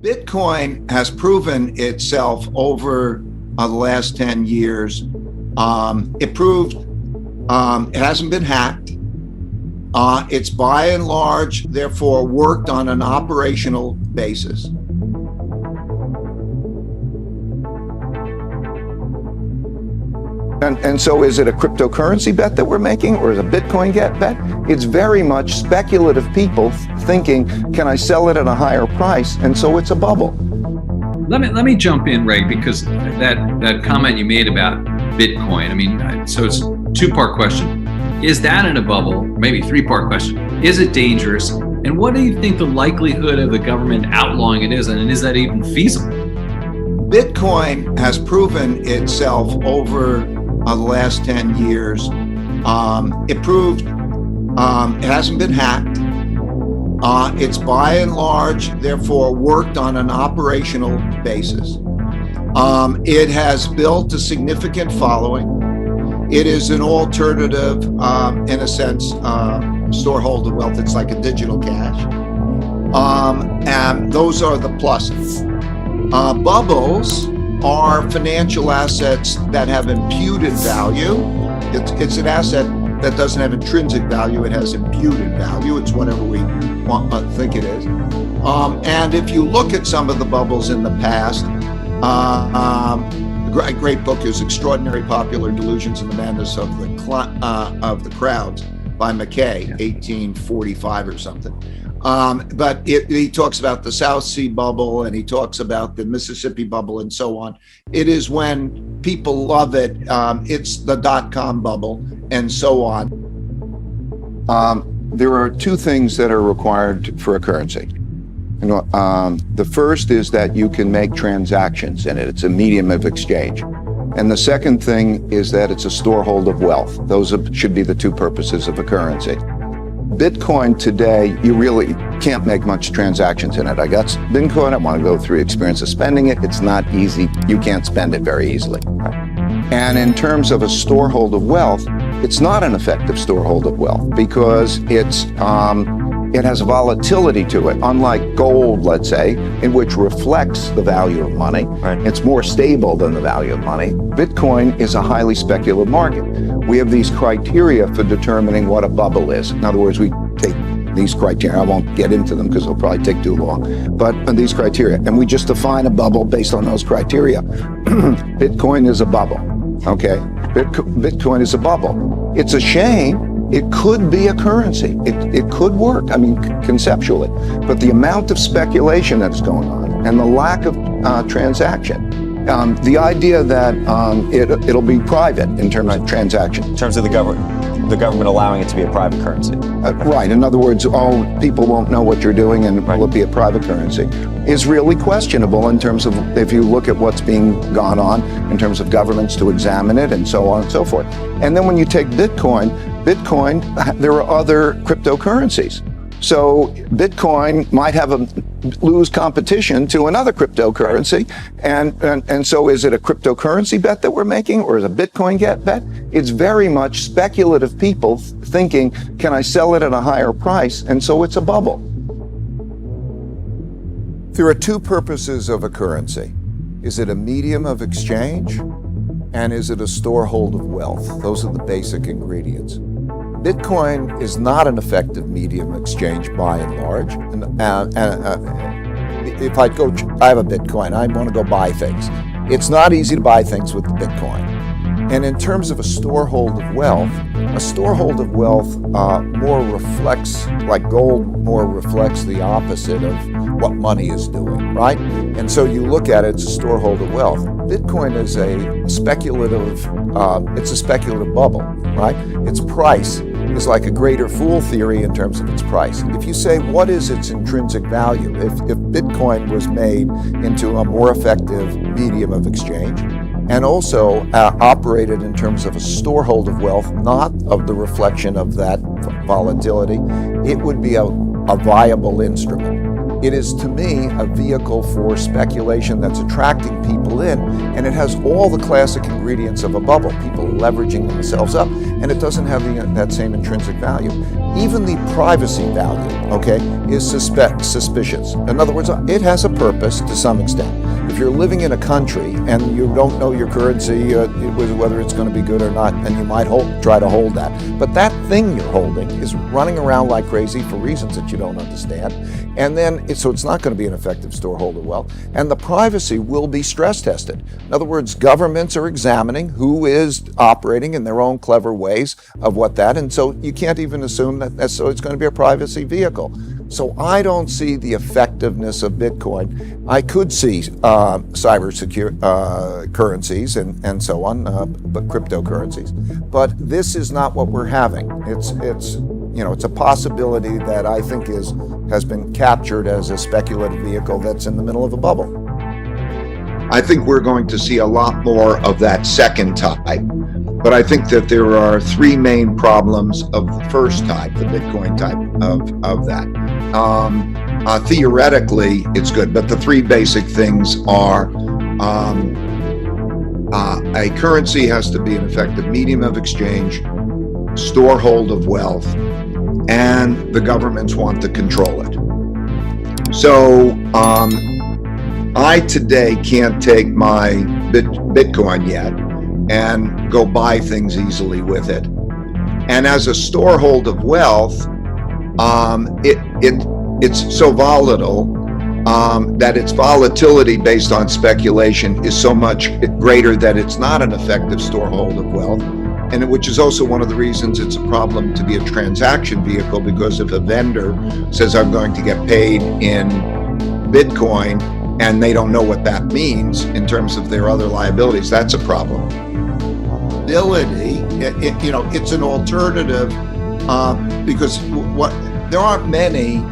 Bitcoin has proven itself over the last 10 years. It hasn't been hacked. It's by and large, therefore, worked on an operational basis. And so is it a cryptocurrency bet that we're making, or is it a Bitcoin bet? It's very much speculative people thinking, can I sell it at a higher price? And so it's a bubble. Let me jump in, Ray, because that comment you made about Bitcoin, I mean, so it's a two-part question. Is that in a bubble? Maybe three-part question. Is it dangerous? And what do you think the likelihood of the government outlawing it is? And is that even feasible? Bitcoin has proven itself over the last 10 years. It hasn't been hacked. It's by and large, therefore, worked on an operational basis. It has built a significant following. It is an alternative, in a sense, storehold of wealth. It's like a digital cash. And those are the pluses. Bubbles are financial assets that have imputed value. It's an asset that doesn't have intrinsic value. It has imputed value. It's whatever we think it is. And if you look at some of the bubbles in the past, a great book is Extraordinary Popular Delusions and the Madness of the Crowds by McKay, 1845 or something. But he talks about the South Sea bubble, and he talks about the Mississippi bubble and so on. It is when people love it. It's the dot-com bubble and so on. There are two things that are required for a currency. The first is that you can make transactions in it. It's a medium of exchange. And the second thing is that it's a storehold of wealth. Those should be the two purposes of a currency. Bitcoin today, you really can't make much transactions in it. I got Bitcoin, I want to go through the experience of spending it. It's not easy. You can't spend it very easily. And in terms of a storehold of wealth, it's not an effective storehold of wealth because it has a volatility to it, unlike gold, let's say, in which reflects the value of money. Right. It's more stable than the value of money. Bitcoin is a highly speculative market. We have these criteria for determining what a bubble is. In other words, we take these criteria. I won't get into them because it'll probably take too long, but these criteria, and we just define a bubble based on those criteria. Bitcoin is a bubble, okay? Bitcoin is a bubble. It's a shame. It could be a currency. It could work, I mean, conceptually. But the amount of speculation that's going on and the lack of transaction, the idea that it'll be private in terms of transaction. In terms of the government allowing it to be a private currency. Right. In other words, people won't know what you're doing and will it be a private currency is really questionable in terms of if you look at what's being gone on in terms of governments to examine it and so on and so forth. And then when you take Bitcoin, there are other cryptocurrencies. So Bitcoin might lose competition to another cryptocurrency. And so is it a cryptocurrency bet that we're making, or is it a Bitcoin bet? It's very much speculative people thinking, can I sell it at a higher price? And so it's a bubble. There are two purposes of a currency. Is it a medium of exchange? And is it a storehold of wealth? Those are the basic ingredients. Bitcoin is not an effective medium of exchange by and large. If I have a Bitcoin, I want to go buy things. It's not easy to buy things with the Bitcoin. And in terms of a storehold of wealth more reflects, like gold, more reflects the opposite of what money is doing, right? And so you look at it, it's a storehold of wealth. Bitcoin is a speculative bubble, right? Its price is like a greater fool theory in terms of its price. If you say, what is its intrinsic value? If Bitcoin was made into a more effective medium of exchange, and also operated in terms of a storehold of wealth, not of the reflection of that volatility, it would be a viable instrument. It is, to me, a vehicle for speculation that's attracting people in, and it has all the classic ingredients of a bubble. People are leveraging themselves up, and it doesn't have that same intrinsic value. Even the privacy value, okay, is suspicious. In other words, it has a purpose to some extent. If you're living in a country and you don't know your currency, whether it's going to be good or not, and you might try to hold that. But that thing you're holding is running around like crazy for reasons that you don't understand. And then, so it's not going to be an effective storeholder wealth. And the privacy will be stress tested. In other words, governments are examining who is operating in their own clever ways of what that. And so you can't even assume that necessarily it's going to be a privacy vehicle. So I don't see the effectiveness of Bitcoin. I could see cyber currencies and so on, but cryptocurrencies. But this is not what we're having. It's a possibility that I think has been captured as a speculative vehicle that's in the middle of a bubble. I think we're going to see a lot more of that second type. But I think that there are three main problems of the first type, the Bitcoin type of that. Theoretically, it's good, but the three basic things are a currency has to be an effective medium of exchange, storehold of wealth, and the governments want to control it. So I today can't take my Bitcoin yet and go buy things easily with it. And as a storehold of wealth, it's so volatile that its volatility based on speculation is so much greater that it's not an effective storehold of wealth. And which is also one of the reasons it's a problem to be a transaction vehicle, because if a vendor says I'm going to get paid in Bitcoin and they don't know what that means in terms of their other liabilities, that's a problem. It's an alternative because there aren't many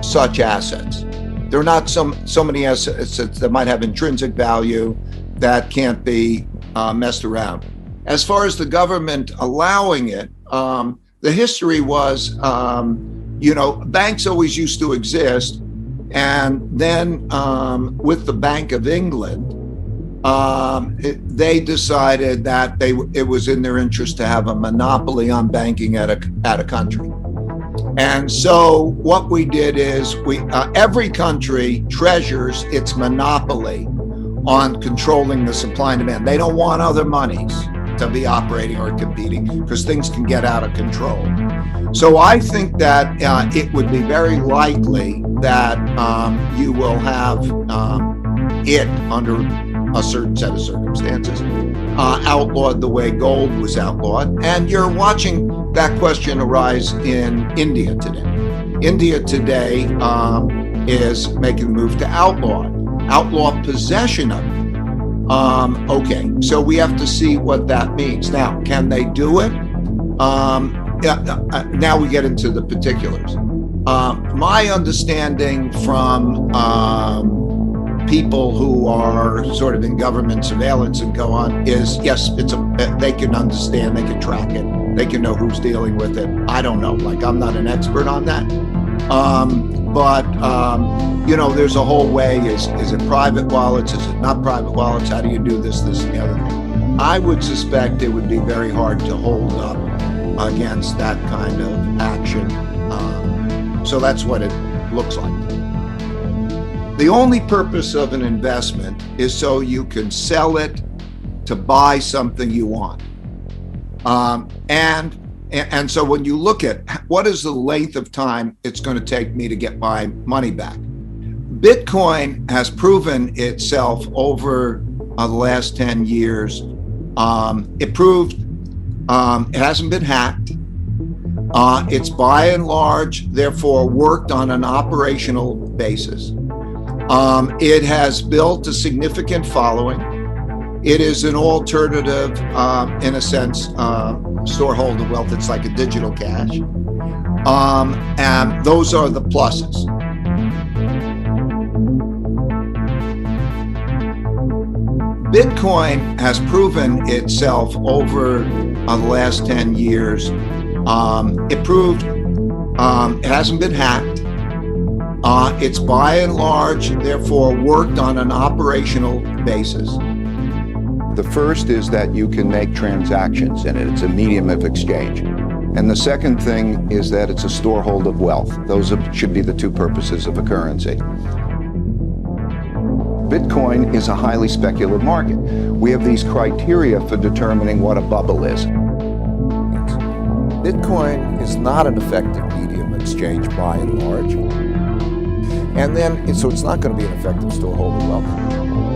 such assets. There are not so many assets that might have intrinsic value that can't be messed around. As far as the government allowing it, the history was, banks always used to exist, and then with the Bank of England, they decided that it was in their interest to have a monopoly on banking at a country. And so what we did is every country treasures its monopoly on controlling the supply and demand. They don't want other monies to be operating or competing because things can get out of control. So I think that it would be very likely that you will have it under a certain set of circumstances outlawed the way gold was outlawed. And you're watching that question arise in India today. India today is making the move to outlaw possession of it. Okay, so we have to see what that means. Now, can they do it? Now we get into the particulars. My understanding from people who are sort of in government surveillance and go on is, yes, they can understand, they can track it, they can know who's dealing with it. I don't know, I'm not an expert on that. But there's a whole way. Is it private wallets? Is it not private wallets? How do you do this, and the other thing? I would suspect it would be very hard to hold up against that kind of action. So that's what it looks like. The only purpose of an investment is so you can sell it to buy something you want. And so when you look at what is the length of time it's going to take me to get my money back, Bitcoin has proven itself over the last 10 years. It proved it hasn't been hacked. It's by and large, therefore, worked on an operational basis. It has built a significant following. It is an alternative, in a sense, storehold of wealth. It's like a digital cash. And those are the pluses. Bitcoin has proven itself over the last 10 years. It proved it hasn't been hacked. It's by and large, therefore, worked on an operational basis. The first is that you can make transactions in it. It's a medium of exchange. And the second thing is that it's a storehold of wealth. Those should be the two purposes of a currency. Bitcoin is a highly speculative market. We have these criteria for determining what a bubble is. Bitcoin is not an effective medium of exchange by and large. And then, so it's not going to be an effective storehold of wealth.